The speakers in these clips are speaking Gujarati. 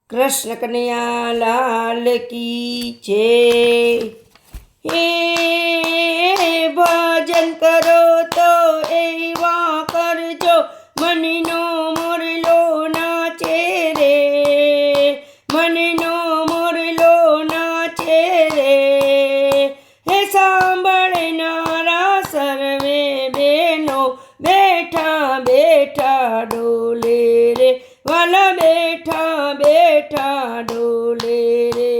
कृष्ण कन्हैया लाल की जय। हे भजन करो तो एवा करजो मनीनो मोरलो नाचे रे, मनीनो मोरलो नाचे रे। हे सांभळनारा सर्वे बेनो बेठा बेठा डोले रे, वाला बेठा बेठा डोले रे।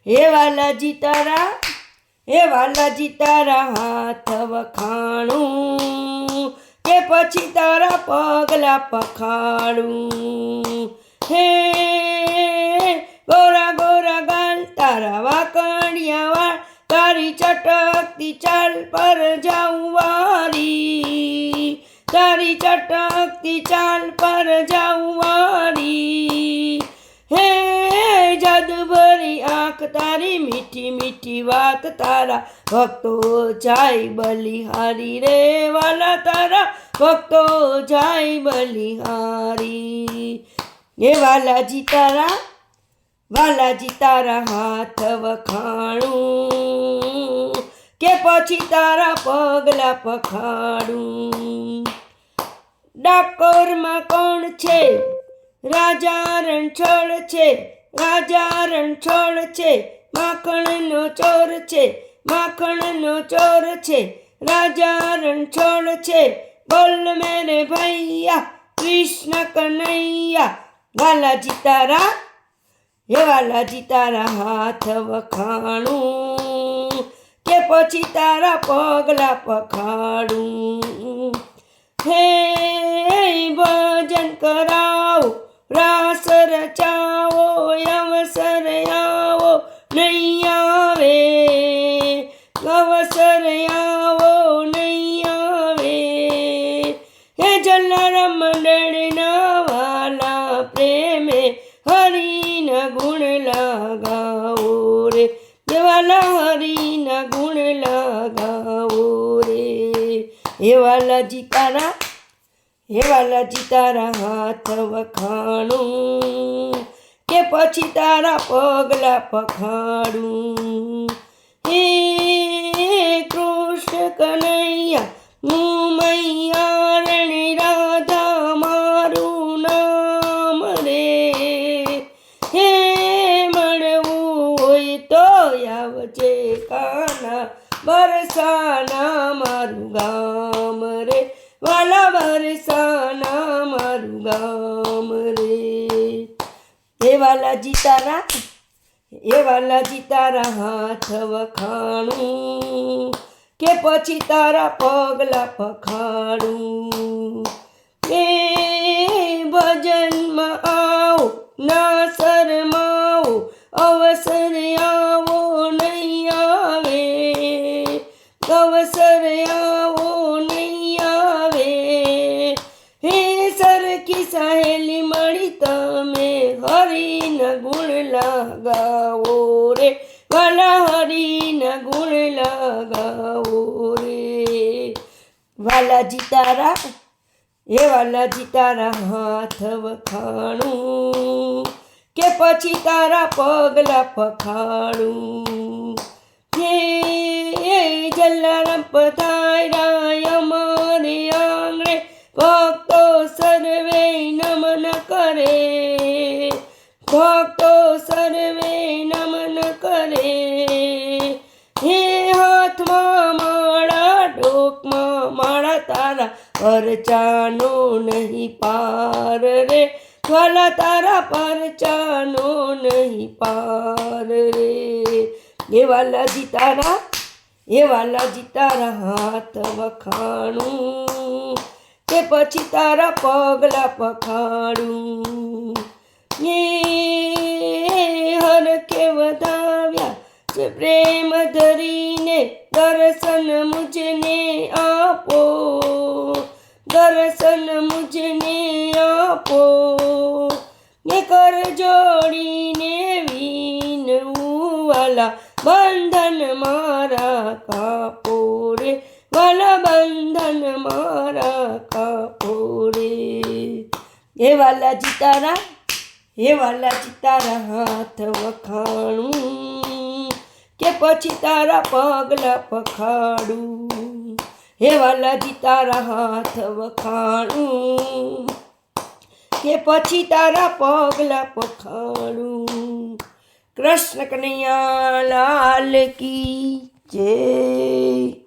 हे वालाजी तारा, हे वालाजी तारा हाथ वखाणું કે પછી તારા પગલા પખાડું। હે ગોરા ગોરા ગાલ તારા વાકડિયા વાળ, તારી ચટકતી ચાલ પર જાઉં વારી, તારી ચટકતી ચાલ પર જાઉં વારી। હે જાદુ ભરી આંખ તારી, મીઠી મીઠી વાત તારા, ભક્તો જાય બલિહારી રે, વાલા તારા ભક્તો જાય બલિહારી। એ વાલાજી તારા, વાલાજી તારા હાથ વખાણું કે પછી તારા પગલા પખાડું। ડાકોરમાં કોણ છે? રાજા રણછોડ છે, રાજા રણછોડ છે, માખણનો ચોર છે, માખણનો ચોર છે, રાજા રણછોડ છે। બોલ મેરે ભૈયા કૃષ્ણ કનૈયા, વાલાજી તારા, હે વાલાજી તારા હાથ વખાણું કે પછી તારા પગલા પખાડું। હે ભજન કરાવો, રાસ રચાવો, અવસર આવો નહીં આવે, અવસર આવો નહીં આવે। હે જલારામ મંડળના વાલા પ્રેમે હરિના ગુણ લગાવો રે, વાલા હરિના ગુણ લગાવો રે। હે વાલાજી તારા, હે વાલાજી તારા હાથ વખાણું કે પછી તારા પગલા પખાડું। હે કૃષ્ણ કનૈયા હું મૈયારણી રાધા મારું નામ રે। હે મળવું હોય તો આવજે કાના, બરસાના મારું ગામ રે, વાલા બરસાના મારું ગામ રે। હે વાલાજી તારા, હે વાલાજી તારા હાથ વખાણું કે પછી તારા પગલા પખાડું। હે ભજનમાં આવો ના શરમાવો, અવસર આવો નહીં આવે, અવસર આવો નહીં આવે। હે સરખી સહેલી મળી તમે હરિના ગુણ લગાવો રે, વાલા હરિના ગુણ લગાવો રે। વાલાજી તારા, હે વાલાજી તારા હાથ વખાણું કે પછી તારા પગલા પખાડું। હે જલારામ પધાર્યા અમારે આંગણે, ભક્તો સર્વે નમન કરે, ભક્તો સર્વે નમન કરે। હે હાથમાં માળા, ડોકમાં માળા, તારા પરચાનો નહીં પાર રે, વાલા તારા પરચાનો નહીં પાર રે। હે વાલાજી તારા, હે વાલાજી તારા હાથ વખાણું કે પછી તારા પગલા પખાડું। હે હરખે વધાવ્યા છે પ્રેમ ધરીને, દર્શન મુજને આપો, દર્શન મુજને આપો। ને કર જોડીને વિનવું વાલા, બંધન મારા કાપો રે, વાલા બંધન મારા કાપો રે। હે વાલાજી તારા, હે વાલાજી તારા હાથ વખાણું કે પછી તારા પગલા પખાડું હે વાલાજી તારા હાથ વખાણું કે પછી તારા પગલા પખાડું કૃષ્ણ કનૈયા લાલ કી જય